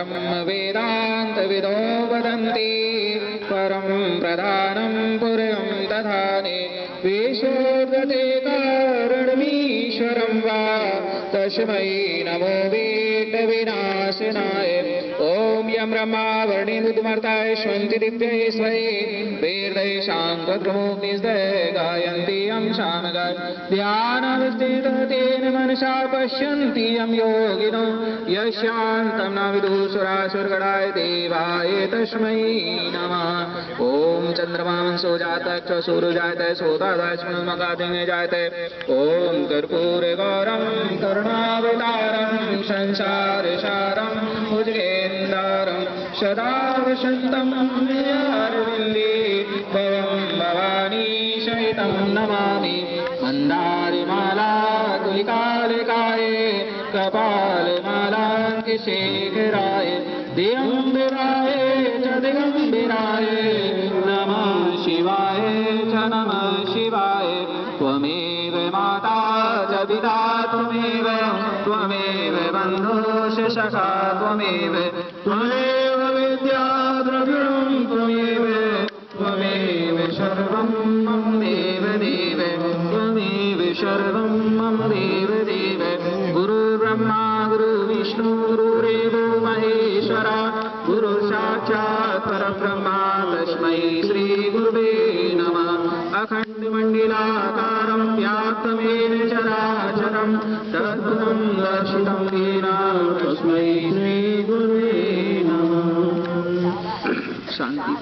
ब्रह्मवेदान्तविदो वदन्ति परं प्रधानं पुरुषं दधाने विशोधते कारणमीश्वरं वा तस्मै नमो वेदविनाशिनाय ॐ यं ब्रह्मा वर्णिमुद्मर्ताय स्वन्ति दिव्यै स्वै वेदै शान्तद्रमुग्निस्दय गायन्ति यं शामगाय ध्यानवस्थितेन मनसा पश्यन्ति यं योगिनो यशान्तं न विदुषुरासुरगणाय देवाय तस्मै नमः ॐ चन्द्रमांसो जातः सूर्यजायते सोदादाश्मकादिने जायते ॐ कर्पूरगौरं करुणावतारं संसारसारं भुजगेन्द्रं सदा वसन्तं अरविन्दे भवं भवानी सहितं नमामि मन्दारमाला तुलिकालिकाय कपालमालाङ्किशेखराय दिगम्बराय च दिगम्बराय नमः शिवाय च नमः शिवाय त्वमेव माता च पिता त्वमेव बन्धुश्च सखा त्वमेव विद्या द्रविणं त्वमेव सर्वं मम देव देव त्वमेव सर्वं मम देव देव गुरुर्ब्रह्मा गुरुर्विष्णु गुरुरेवो महेश्वरा गुरुसाक्षात् परब्रह्मा तस्मै श्रीगुरुवे नमः अखण्डमण्डलाकारं व्याप्तमेन चराचरं तद्भुतं दर्शितं येन तस्मै श्रीगुरुवे नमः शान्ति।